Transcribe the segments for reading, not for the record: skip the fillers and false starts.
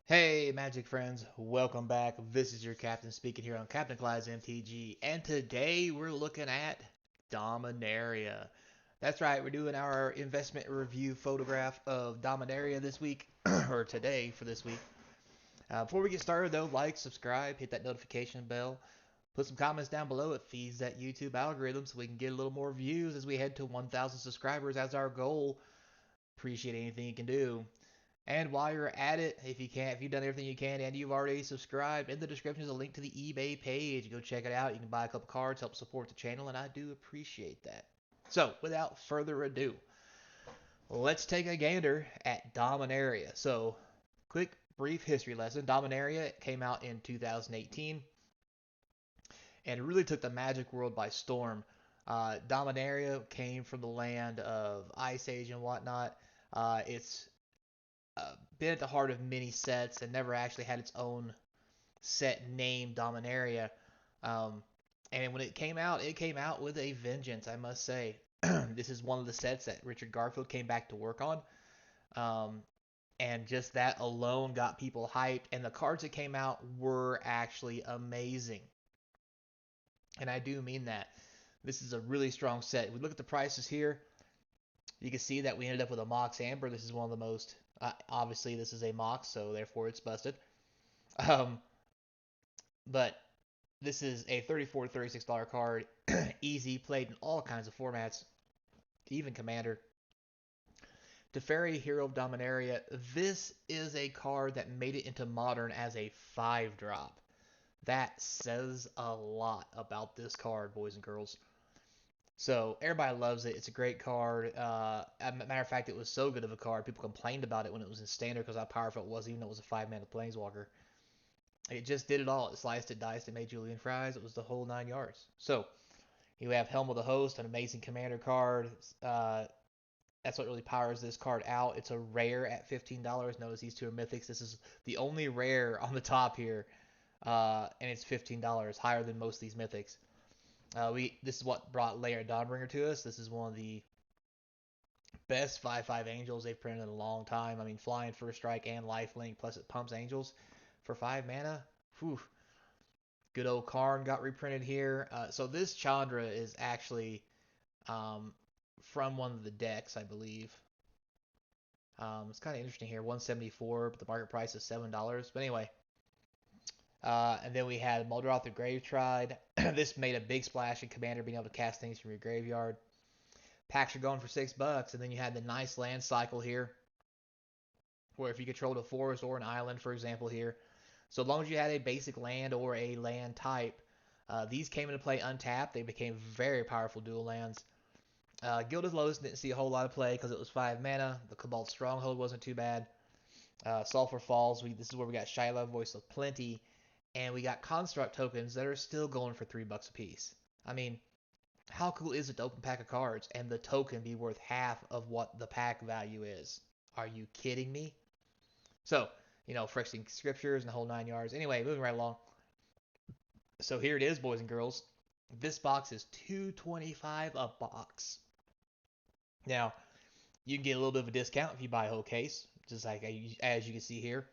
Hey, Magic friends, welcome back. This is your captain speaking here on Capnclyde's MTG, and today we're looking at Dominaria. That's right, we're doing our investment review photograph of Dominaria this week, or today for this week. Before we get started, though, like, subscribe, hit that notification bell, put some comments down below. It feeds that YouTube algorithm so we can get a little more views as we head to 1,000 subscribers as our goal. Appreciate anything you can do. And while you're at it, if you've done everything you can and you've already subscribed, in the description is a link to the eBay page. Go check it out. You can buy a couple cards, help support the channel, and I do appreciate that. So, without further ado, let's take a gander at Dominaria. So, quick, brief history lesson. Dominaria came out in 2018 and it really took the Magic world by storm. Dominaria came from the land of Ice Age and whatnot. It's been at the heart of many sets and never actually had its own set named Dominaria. Um, and when it came out with a vengeance, I must say. This is one of the sets that Richard Garfield came back to work on. Um, and just that alone got people hyped. And the cards that came out were actually amazing. And I do mean that. This is a really strong set. If we look at the prices here, you can see that we ended up with a Mox Amber. This is one of the most, obviously, this is a Mox, so therefore it's busted. Um, but this is a $34 to $36 card, easy, played in all kinds of formats, even Commander. Teferi, Hero of Dominaria. This is a card that made it into Modern as a 5-drop. That says a lot about this card, boys and girls. So everybody loves it. It's a great card. As a matter of fact, it was so good of a card. People complained about it when it was in Standard because how powerful it was, even though it was a 5-mana Planeswalker. It just did it all. It sliced, it diced, it made Julian fries. It was the whole 9 yards. So you have Helm of the Host, an amazing commander card. Uh, that's what really powers this card out. It's a rare at $15. Notice these two are mythics. This is the only rare on the top here, and it's $15, higher than most of these mythics. This is what brought Lair Dawnbringer to us. This is one of the best 5/5 angels they've printed in a long time. I mean, flying first strike and lifelink, plus it pumps angels for 5 mana. Whew. Good old Karn got reprinted here. So this Chandra is actually um, from one of the decks, I believe. It's kind of interesting here, 174, but the market price is $7. But anyway, and then we had Muldroth the Gravetride. This made a big splash in Commander, being able to cast things from your graveyard. Packs are going for $6, and then you had the nice land cycle here, where if you controlled a forest or an island, for example, here, so long as you had a basic land or a land type, these came into play untapped. They became very powerful dual lands. Gilded Lotus didn't see a whole lot of play because it was 5 mana. The Cobalt Stronghold wasn't too bad. Sulphur Falls, this is where we got Shiloh, Voice of Plenty, and we got Construct tokens that are still going for $3 a piece. I mean, how cool is it to open a pack of cards and the token be worth half of what the pack value is? Are you kidding me? So, Phyrexian Scriptures and the whole 9 yards. Anyway, moving right along. So here it is, boys and girls. This box is $225 a box. Now, you can get a little bit of a discount if you buy a whole case, just like as you can see here.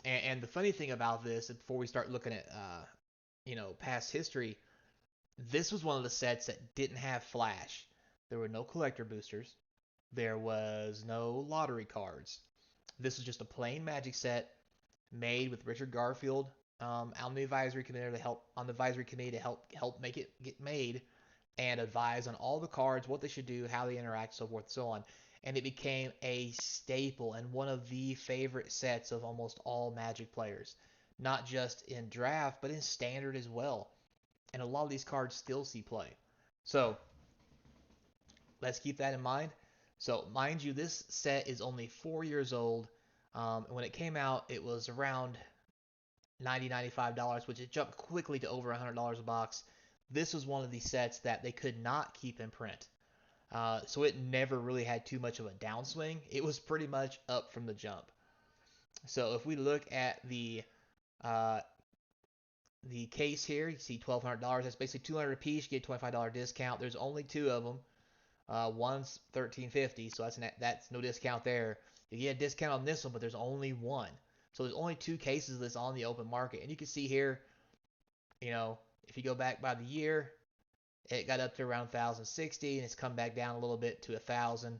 And the funny thing about this, before we start looking at past history, this was one of the sets that didn't have flash. There were no collector boosters. There was no lottery cards. This was just a plain Magic set made with Richard Garfield on the advisory committee to help make it get made and advise on all the cards, what they should do, how they interact, so forth and so on. And it became a staple and one of the favorite sets of almost all Magic players, not just in draft but in standard as well. And a lot of these cards still see play. So let's keep that in mind. So mind you, this set is only 4 years old. When it came out, it was around $95, which it jumped quickly to over $100 a box. This was one of the sets that they could not keep in print. So it never really had too much of a downswing. It was pretty much up from the jump. So if we look at uh, the case here, you see $1,200. That's basically $200 a piece. You get a $25 discount. There's only two of them. One's $13.50, so that's no discount there. You get a discount on this one, but there's only one. So there's only 2 cases of this on the open market. And you can see here, you know, if you go back by the year, it got up to around 1,060 and it's come back down a little bit to 1,000.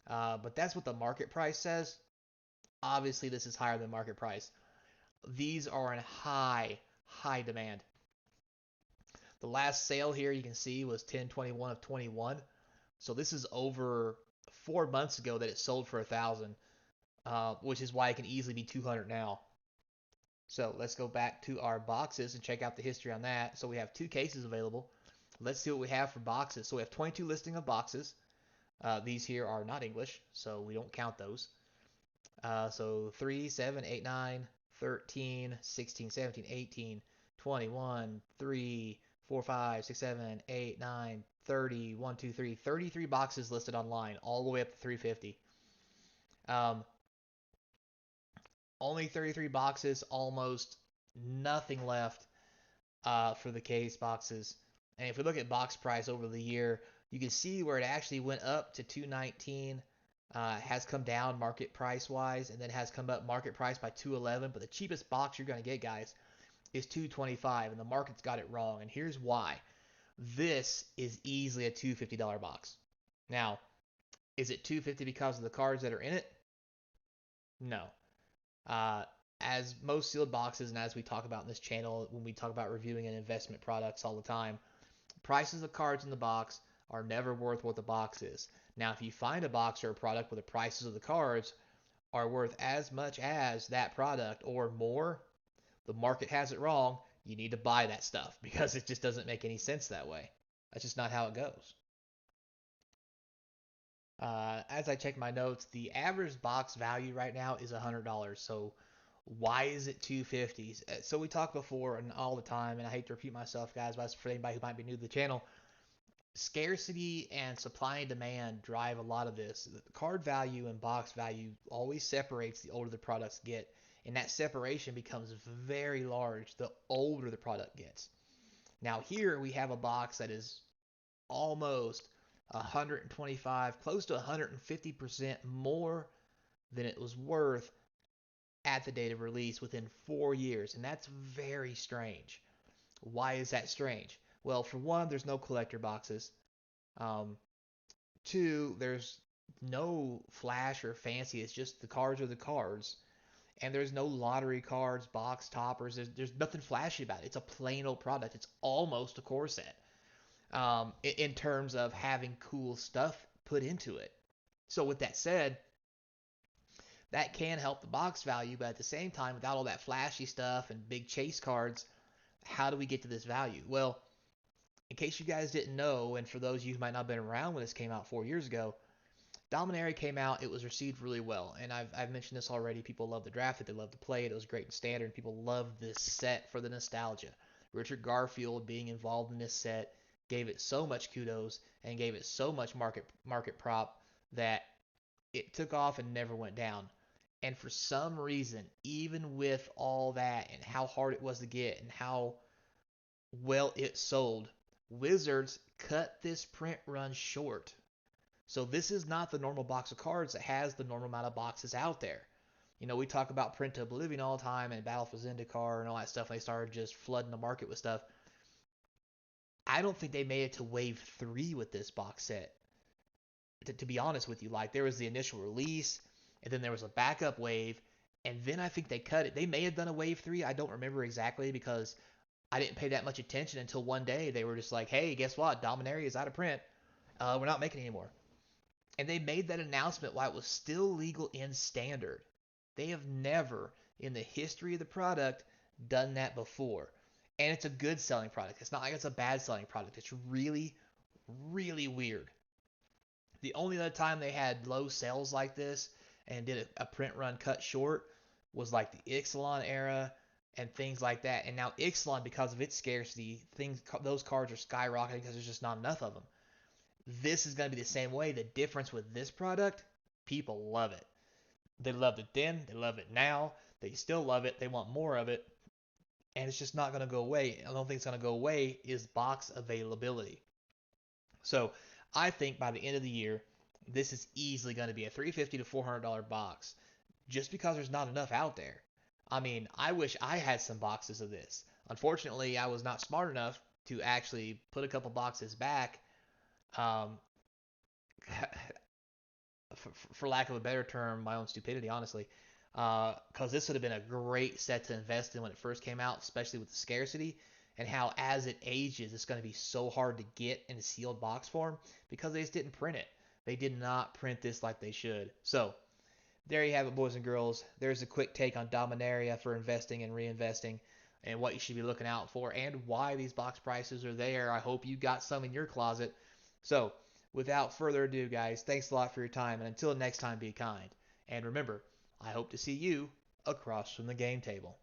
But that's what the market price says. Obviously, this is higher than market price. These are in high demand. The last sale here you can see was 10/21 of 21. So this is over 4 months ago that it sold for 1,000, which is why it can easily be 200 now. So let's go back to our boxes and check out the history on that. So we have 2 cases available. Let's see what we have for boxes. So we have 22 listing of boxes. These here are not English, so we don't count those. So 3, 7, 8, 9, 13, 16, 17, 18, 21, 3, 4, 5, 6, 7, 8, 9, 30, 1, 2, 3, 33 boxes listed online, all the way up to 350. Only 33 boxes, almost nothing left for the case boxes. And if we look at box price over the year, you can see where it actually went up to 219, has come down market price wise, and then has come up market price by 211. But the cheapest box you're going to get, guys, is 225, and the market's got it wrong. And here's why. This is easily a $250 box. Now, is it 250 because of the cards that are in it? No. Uh, as most sealed boxes, and as we talk about in this channel when we talk about reviewing and investment products all the time, prices of cards in the box are never worth what the box is. Now, if you find a box or a product where the prices of the cards are worth as much as that product or more, the market has it wrong. You need to buy that stuff because it just doesn't make any sense that way. That's just not how it goes. As I check my notes, the average box value right now is $100. So why is it 250? So we talked before and all the time, and I hate to repeat myself, guys, but for anybody who might be new to the channel, scarcity and supply and demand drive a lot of this. The card value and box value always separates the older the products get, and that separation becomes very large the older the product gets. Now here we have a box that is almost 125, close to 150% more than it was worth at the date of release within 4 years, and that's very strange. Why is that strange? Well, for one, there's no collector boxes. Um, Two, there's no flash or fancy. It's just the cards are the cards. And there's no lottery cards, box toppers. There's nothing flashy about it. It's a plain old product. It's almost a core set in terms of having cool stuff put into it. So with that said, that can help the box value, but at the same time, without all that flashy stuff and big chase cards, how do we get to this value? Well, in case you guys didn't know, and for those of you who might not have been around when this came out 4 years ago, Dominaria came out. It was received really well, and I've mentioned this already. People love the draft it. They love to play it. It was great in standard. People love this set for the nostalgia. Richard Garfield being involved in this set gave it so much kudos and gave it so much market prop that it took off and never went down. And for some reason, even with all that and how hard it was to get and how well it sold, Wizards cut this print run short. So this is not the normal box of cards that has the normal amount of boxes out there. You know, we talk about Print to Oblivion all the time and Battle for Zendikar and all that stuff, and they started just flooding the market with stuff. I don't think they made it to wave 3 with this box set. To be honest with you, like there was the initial release, and then there was a backup wave, and then I think they cut it. They may have done a wave 3. I don't remember exactly because I didn't pay that much attention until one day they were just like, hey, guess what? Dominaria is out of print. We're not making it anymore. And they made that announcement while it was still legal in standard. They have never, in the history of the product, done that before. And it's a good selling product. It's not like it's a bad selling product. It's really, really weird. The only other time they had low sales like this and did a print run cut short was like the Ixalan era and things like that. And now Ixalan, because of its scarcity, those cards are skyrocketing because there's just not enough of them. This is going to be the same way. The difference with this product, people love it. They loved it then. They love it now. They still love it. They want more of it. And it's just not going to go away. The only thing that's going to go away is box availability. So I think by the end of the year, this is easily going to be a $350 to $400 box. just because there's not enough out there. I mean, I wish I had some boxes of this. Unfortunately, I was not smart enough to actually put a couple boxes back, um, for lack of a better term, my own stupidity, honestly. Because this would have been a great set to invest in when it first came out, especially with the scarcity, and how as it ages, it's going to be so hard to get in a sealed box form because they just didn't print it. They did not print this like they should. So there you have it, boys and girls. There's a quick take on Dominaria for investing and reinvesting, and what you should be looking out for, and why these box prices are there. I hope you got some in your closet. So, without further ado, guys, thanks a lot for your time, and until next time, be kind. And remember, I hope to see you across from the game table.